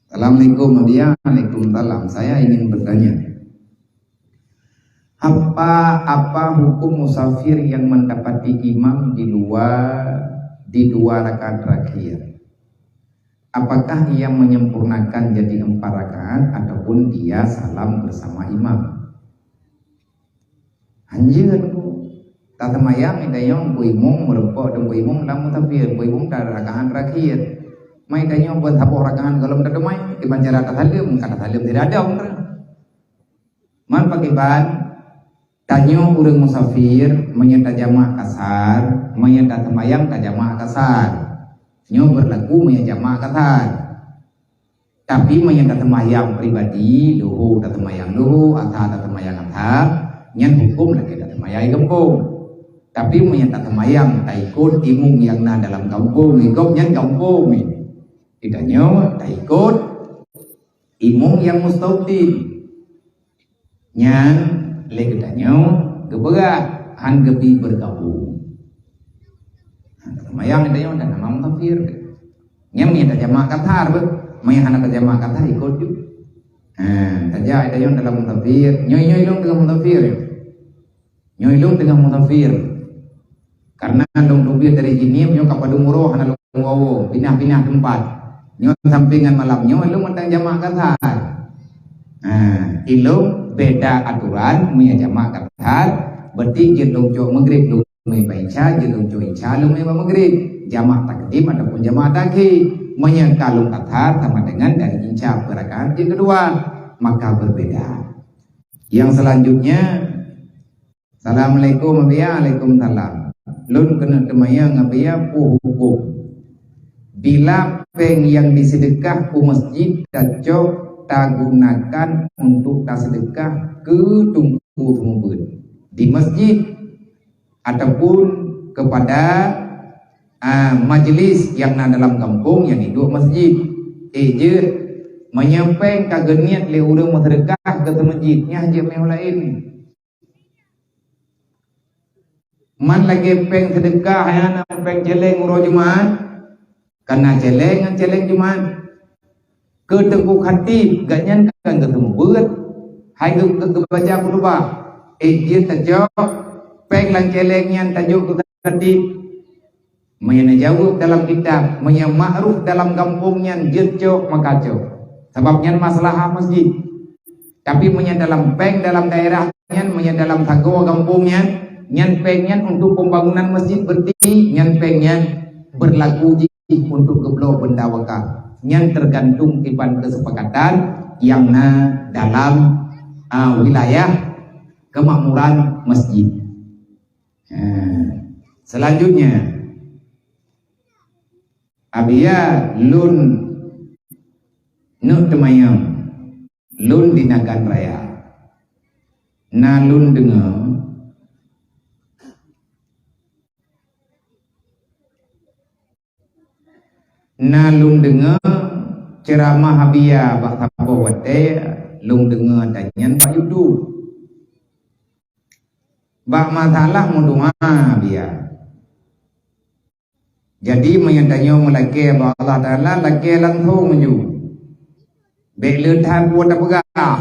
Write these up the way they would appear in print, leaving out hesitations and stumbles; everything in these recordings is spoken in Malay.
Assalamualaikum dia, Waalaikumsalam. Saya ingin bertanya, apa hukum musafir yang mendapati imam di dua rakaat terakhir? Apakah ia menyempurnakan jadi 4 rakaat ataupun dia salam bersama imam? Anjir aku tak temayang idayong buimong merupok dan buimong dalam musafir buimong dari rakaat terakhir. Mai dayong buat hapok rakaat kalau tidak demai dibanjar kata halim tidak ada umrah. Man pakiban tanyo urang musafir menyata jamaah kasar, menyata temayang ta jamaah kasar. Nyo berlaku menyata jamaah kasar. Tapi menyata temayang pribadi, luhu ta temayang luhu, atha ta temayang atha, nyan hukum lagi ta temayang kampung. Tapi menyata temayang ta ikut imung yang na dalam kampung, ikut nyan kampung ni. Tidak nyo ta ikut imung yang mustautin. Nyan legedanya geberat han gebi bergabung. Mayang itu dan nama musafir. Nyam ni ada jamaah kathar ber, mayang anak jamaah kathar ikut juga. Saja ada yang dalam musafir, nyoy long dengan musafir. Nyoy long dengan musafir. Karena long dobir dari jinim nyo kapadung muroh hana long wawo, pindah-pindah tempat. Nyo sampingan malam nyoy long tentang jamaah kathar. Ilung beda aturan punya jamaah kathar berarti jadung cok maghrib lu mai baca jadung cok isya lu mai maghrib jamaah takdim ataupun jamaah takhir menyekalung kathar sama dengan dari isya rakaat yang kedua maka berbeda. Yang selanjutnya Assalamualaikum Waalaikumsalam. Lun kena temayang ngabaya hukum bila peng yang disedekah ku masjid dacok tak gunakan untuk tak sedekah ke tungku rumput di masjid ataupun kepada majlis yang na dalam kampung yang hidup masjid je menyampaikan kageniat le urang sedekah ke masjidnya je meh lain man lagi peng sedekah ana peng celeng uro Jumat karena celeng Jumat ke tengku khatib ganyan kan ketemu beut hai ke baca khutbah dia tajak peng lang celengnya tajuk ke khatib menyana jawab dalam kitab menyana ma'ruf dalam kampungnya jercok makacok sebabnya masalah masjid tapi menyana dalam peng dalam daerahnya menyana dalam tagwa kampungnya nyan pengnya untuk pembangunan masjid berarti nyan pengnya berlaku untuk geblo benda wakaf yang tergantung tipan kesepakatan yang dalam wilayah kemakmuran masjid. Selanjutnya abia lun nu temayang lun di Nagan Raya na lun dengar lung dengar ceramah habia bak tapo wate lung dengar danyan bak yudu bak masalah mundunga habia jadi menyadanya melake ba Allah Taala lake langsung menyu bek leuthan buat apagah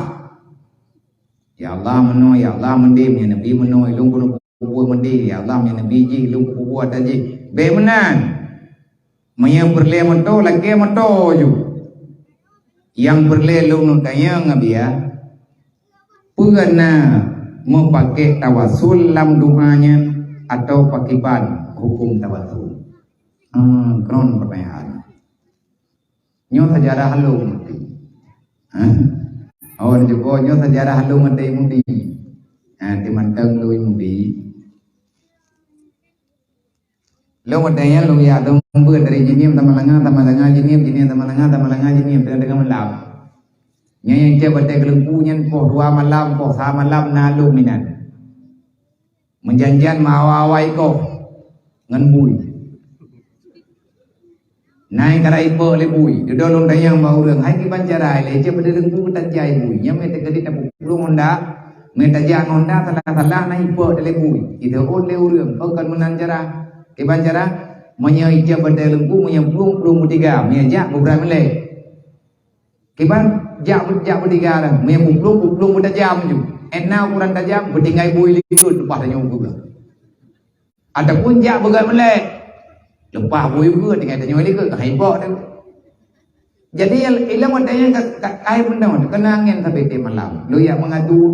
ya Allah meno ya Allah mendi ya Nabi meno lung kubu mendi ya Allah ya Nabi ji lung kubu buat aji bek menan yang berle moto lagi moto ju yang berle lu nutanya ngabia pernah mau pakai tawasul dalam doanya atau pakiban hukum tawasul kron pertanyaan nyo sejarah halung mesti orang juga nyo sejarah halung mesti mudi di manteng lu mudi lo matanya lo ya tu membuat dari jinim tamalanga jinim tamalanga jinim dengan malam yang cepat kelumpunya poh 2 malam poh 3 malam nalu minan menjanjian mawawai ko ngan bui naik kara ipo le bui do long dayang mau reng hai ki banjarai le je pada rengku tanjai bui nya me te kedi tapu lu honda me tajang honda salah naik ipo le bui itu on le urang kan menanjara Iban cara menyai je bedelengku menyemplung bertiga meja beberapa melek kiban jak bertiga lah menyemplung bertajam ju enau kurang tajam bertinggai bui likut lepas tanya juga adapun jak begal melek lepas bui juga tinggal tanya likut haibok tu jadi ilang wadanya kai benda kena angin sampai ke malam lu yang mengadu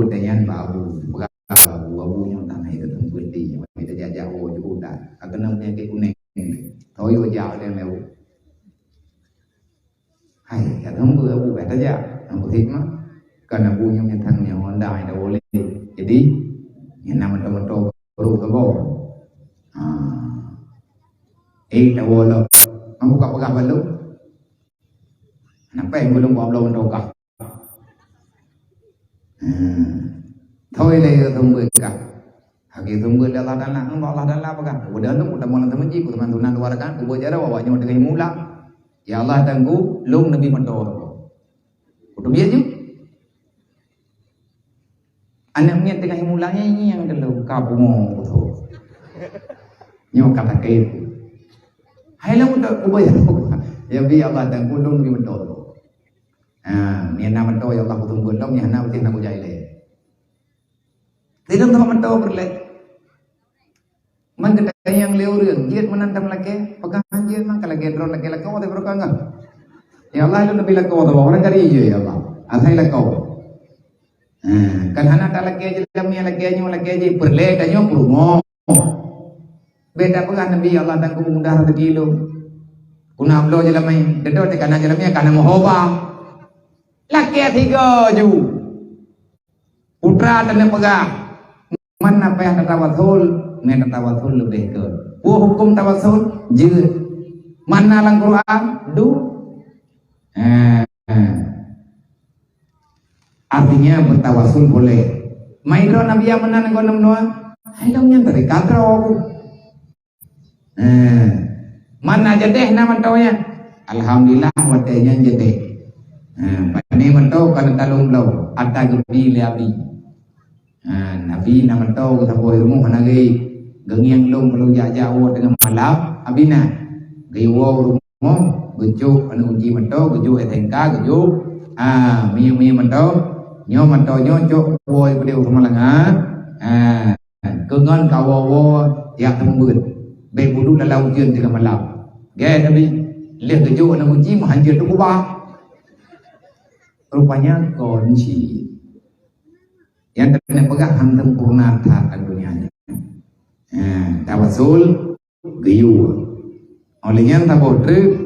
pertanyaan babu yang tanah itu tentu dia kita jauh juga akan namanya ke kuning thôi vô jauh dia lewat hai kata hamba abu kata aja hamba hikmah karena punya thằng nhà họ đài đã boleh jadi yang nama teman-teman baru ke bawah dah boleh kamu buka belum nampak yang belum belum dokah thôi đây thông bơi cả hagi thông bơi Allah Taala pegang udah udah malam teman ji teman tunan luar kan ku belajar bawa nyawa dengan mula ya Allah tanggu lung nabi mentor udah dia je anaknya dengan mulanya ini yang dulu kabung tu nyawa kata ke hai lah udah ku belajar ya bi Allah tanggu lung nabi mentor ni nama mentor ya Allah ku tunggu dong ya nama tin aku jai le tidak tahu mentor berlek man kita yang leureung jiet menantam lagi pegangan jiet man kalau gendron lagi kau ada berkah ya Allah itu nabi lakau tu orang kari je ya Allah asai lakau kan anak tak lagi je lamnya lagi je berlek dan nyo prumo beda pegang nabi Allah dan ku mudah rezeki lu kuna amlo je lamai dedo te kana je lamnya kana mohoba laki tiga ju putra dan pegang mana apa yang tawasul mana tawasul lebih ke hukum tawasul je mana lang Quran du artinya bertawasul boleh maidro nabi yang menan ngono noa hailongnya dari kadro mana jedeh nama taunya alhamdulillah wadenya jedeh pani mentau kana talung lau ada gebi liabi nabi nama tau kata boy rumah hanagi gengiang lung perlu jawo dengan malam abina gewo rumah gejuk anu uji mentau gejuk etengka gejuk miu mentau nyo mentau nyo cok boy pada rumah langa kengon kawo ya tembut be budu dalam ujian dengan malam ge nabi lihat gejuk anu uji mahanjir tu kubah rupanya kunci yang terkena pegang hantam purnata kan dunianya tawasul gayu olehnya tabodre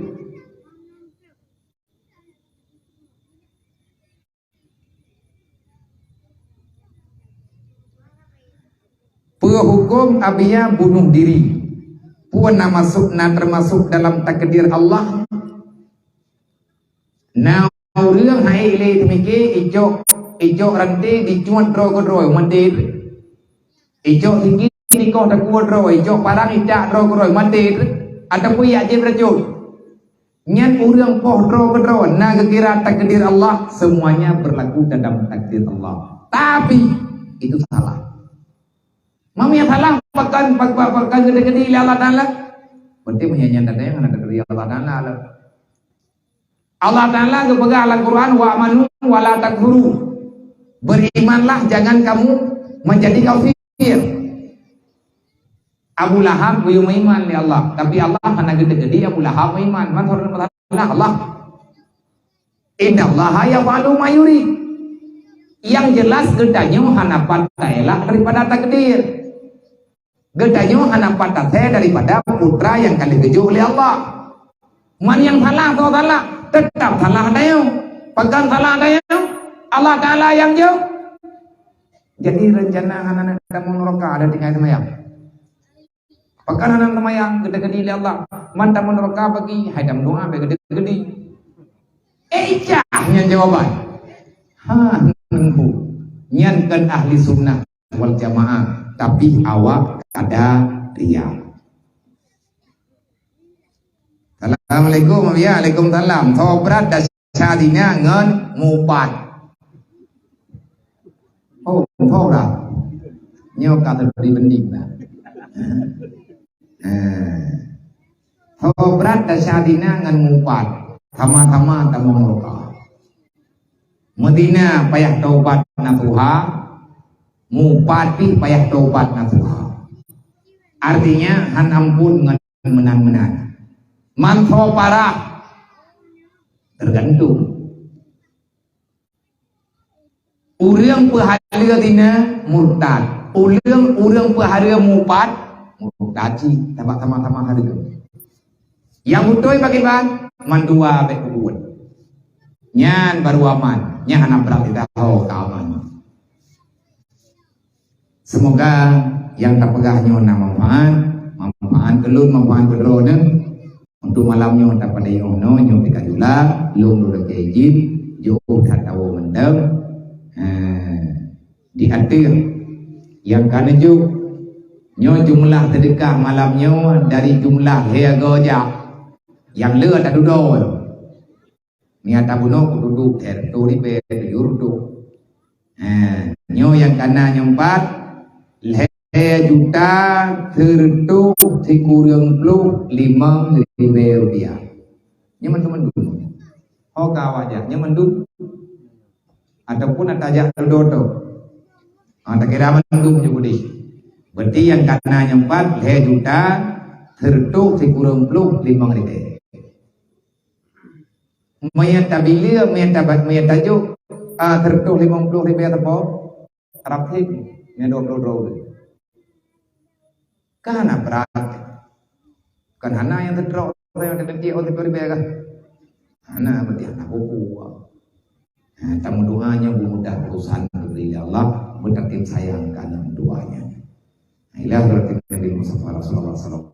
hukum abia bunuh diri puan termasuk dalam takdir Allah nah รื่องให้เลยทำไมเกี่ยijo rantai dicuan ro ko ro mandir ijo tinggi ni ko tak kuat ro ijo parang ida ro ko ro mandir ada pun ya je berjul nyan urang poh ro ko ro na kira takdir Allah semuanya berlaku dalam takdir Allah tapi itu salah mami yang salah pakan gede-gede Allah Taala berarti menyanyian datanya karena takdir Allah Taala Allah Ta'ala kepegang Al-Quran wa amanu wa la takfuru berimanlah jangan kamu menjadi kafir Abu Lahab belum iman ya Allah tapi Allah karena gede-gede Abu Lahab iman Allah Inna Allah yaf'alu ma yurid yang jelas gedanya hana patailah daripada takdir gedanya hana patai daripada putra yang kali keju oleh Allah man yang salah atau salah tetap salah dia pegang salah dia Allah Ta'ala yang jauh jadi rencana anak-anak kamu neraka ada tinggal semayang pegang anak semayang gede-gede oleh Allah mantap neraka bagi hadam doa bagi gede-gede ijahnya jawaban nunggu nyankan ahli sunnah wal jamaah tapi awak ada riya. Assalamualaikum ya Waalaikumsalam Sobrat dasyadinya ngen mupat oh lah nyok kata beri bending lah berat dasyadina ngan mupat tama-tama tamong roka. Medina payah taubat na Tuha, mupat pi payah taubat na Tuha. Artinya han ampun ngan menan-menan. Manto parah tergantung. Urang pahalia dina murtad. Urang pahalia mupat murtad tama-tama harga. Yang utuh bagaimana? Mandua bekubun. Nyan baru aman. Nyan anak berarti tahu keaman. Semoga yang terpegahnya manfaat kelun manfaat bedronen untuk malamnya dapat dayono nyom dikajula lung lu kejin jauh tahu mendem diatir yang kaneju nyo jumlah sedekah malamnya dari jumlah heagoja yang le ada duduk niat abuno duduk turi be yurdu nyo yang kana nyompat juta tertu kurang puluh 5.000 rupiah. Nyaman dulu. Oh kawaja nyaman dulu. Ataupun atajak dodo. Ada kira mendung juga di. Berarti yang karena nyempat juta tertu kurang puluh 5.000. Mayat tabili mayat tajuk tertu 50.000 apa? Arab hik nya 20 Kana berat. Kan hana yang terdrop yang terkecil oleh berbeda. Hana berarti anak buku. Tamu doanya mudah urusan diberi Allah, bertertib sayang karena doanya. Inilah berarti Nabi Muhammad sallallahu alaihi wasallam.